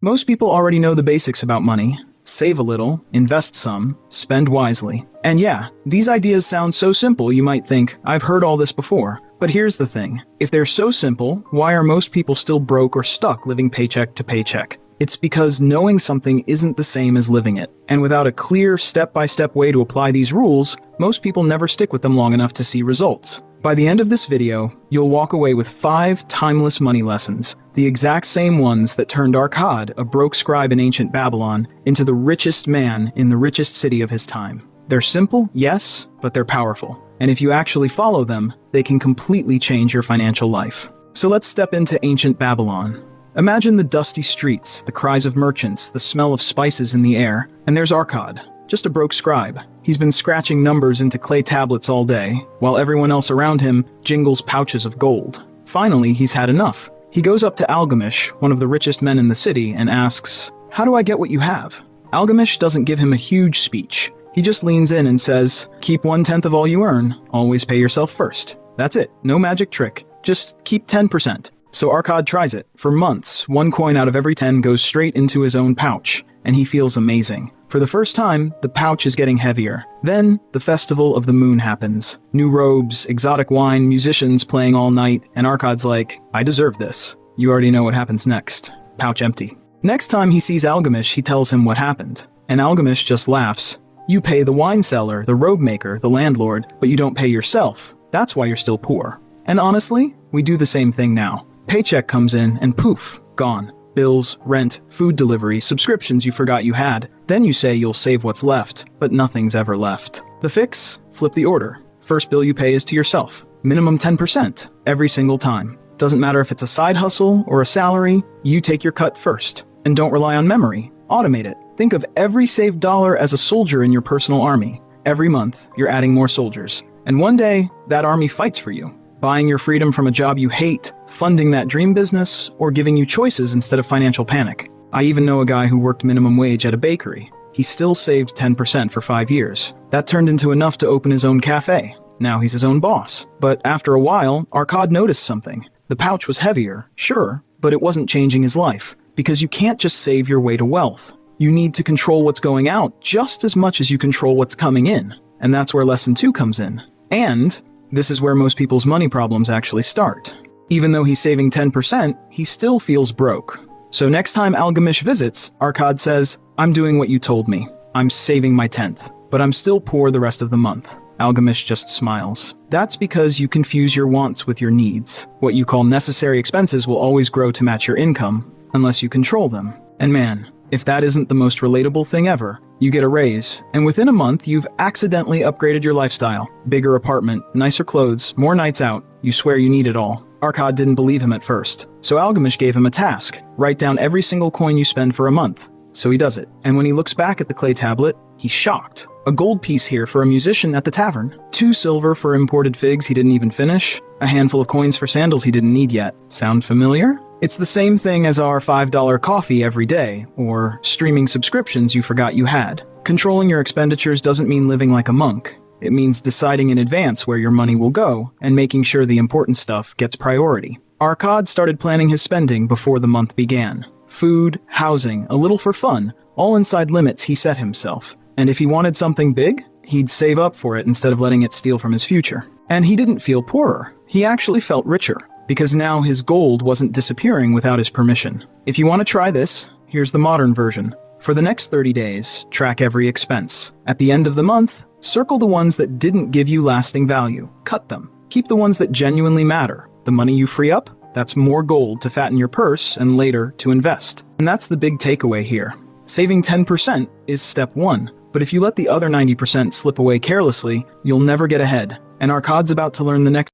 Most people already know the basics about money. Save a little, invest some, spend wisely. And yeah, these ideas sound so simple you might think, I've heard all this before. But here's the thing. If they're so simple, why are most people still broke or stuck living paycheck to paycheck? It's because knowing something isn't the same as living it. And without a clear, step-by-step way to apply these rules, most people never stick with them long enough to see results. By the end of this video, you'll walk away with 5 timeless money lessons, the exact same ones that turned Arkad, a broke scribe in ancient Babylon, into the richest man in the richest city of his time. They're simple, yes, but they're powerful. And if you actually follow them, they can completely change your financial life. So let's step into ancient Babylon. Imagine the dusty streets, the cries of merchants, the smell of spices in the air, and there's Arkad, just a broke scribe. He's been scratching numbers into clay tablets all day, while everyone else around him jingles pouches of gold. Finally, he's had enough. He goes up to Algamish, one of the richest men in the city, and asks, "How do I get what you have?" Algamish doesn't give him a huge speech. He just leans in and says, "Keep 1/10 of all you earn, always pay yourself first." That's it, no magic trick, just keep 10%. So Arkad tries it. For months, 1 coin out of every 10 goes straight into his own pouch, and he feels amazing. For the first time, the pouch is getting heavier. Then, the Festival of the Moon happens. New robes, exotic wine, musicians playing all night, and Arkad's like, I deserve this. You already know what happens next. Pouch empty. Next time he sees Algamish, he tells him what happened. And Algamish just laughs. You pay the wine seller, the robe maker, the landlord, but you don't pay yourself. That's why you're still poor. And honestly, we do the same thing now. Paycheck comes in, and poof, gone. Bills, rent, food delivery, subscriptions you forgot you had. Then you say you'll save what's left, but nothing's ever left. The fix? Flip the order. First bill you pay is to yourself. Minimum 10%, every single time. Doesn't matter if it's a side hustle or a salary, you take your cut first. And don't rely on memory. Automate it. Think of every saved dollar as a soldier in your personal army. Every month, you're adding more soldiers. And one day, that army fights for you. Buying your freedom from a job you hate, funding that dream business, or giving you choices instead of financial panic. I even know a guy who worked minimum wage at a bakery. He still saved 10% for 5 years. That turned into enough to open his own cafe. Now he's his own boss. But after a while, Arkad noticed something. The pouch was heavier, sure, but it wasn't changing his life. Because you can't just save your way to wealth. You need to control what's going out just as much as you control what's coming in. And that's where lesson 2 comes in. And this is where most people's money problems actually start. Even though he's saving 10%, he still feels broke. So next time Algamish visits, Arkad says, I'm doing what you told me. I'm saving my 10th, but I'm still poor the rest of the month. Algamish just smiles. That's because you confuse your wants with your needs. What you call necessary expenses will always grow to match your income, unless you control them. And man, if that isn't the most relatable thing ever, you get a raise, and within a month, you've accidentally upgraded your lifestyle. Bigger apartment, nicer clothes, more nights out. You swear you need it all. Arkad didn't believe him at first, so Algamish gave him a task. Write down every single coin you spend for a month. So he does it, and when he looks back at the clay tablet, he's shocked. A gold piece here for a musician at the tavern. 2 silver for imported figs he didn't even finish. A handful of coins for sandals he didn't need yet. Sound familiar? It's the same thing as our $5 coffee every day, or streaming subscriptions you forgot you had. Controlling your expenditures doesn't mean living like a monk. It means deciding in advance where your money will go, and making sure the important stuff gets priority. Arkad started planning his spending before the month began. Food, housing, a little for fun, all inside limits he set himself. And if he wanted something big, he'd save up for it instead of letting it steal from his future. And he didn't feel poorer. He actually felt richer. Because now his gold wasn't disappearing without his permission. If you want to try this, here's the modern version. For the next 30 days, track every expense. At the end of the month, circle the ones that didn't give you lasting value. Cut them. Keep the ones that genuinely matter. The money you free up, that's more gold to fatten your purse and later to invest. And that's the big takeaway here. Saving 10% is step 1. But if you let the other 90% slip away carelessly, you'll never get ahead. And Arkad's about to learn the next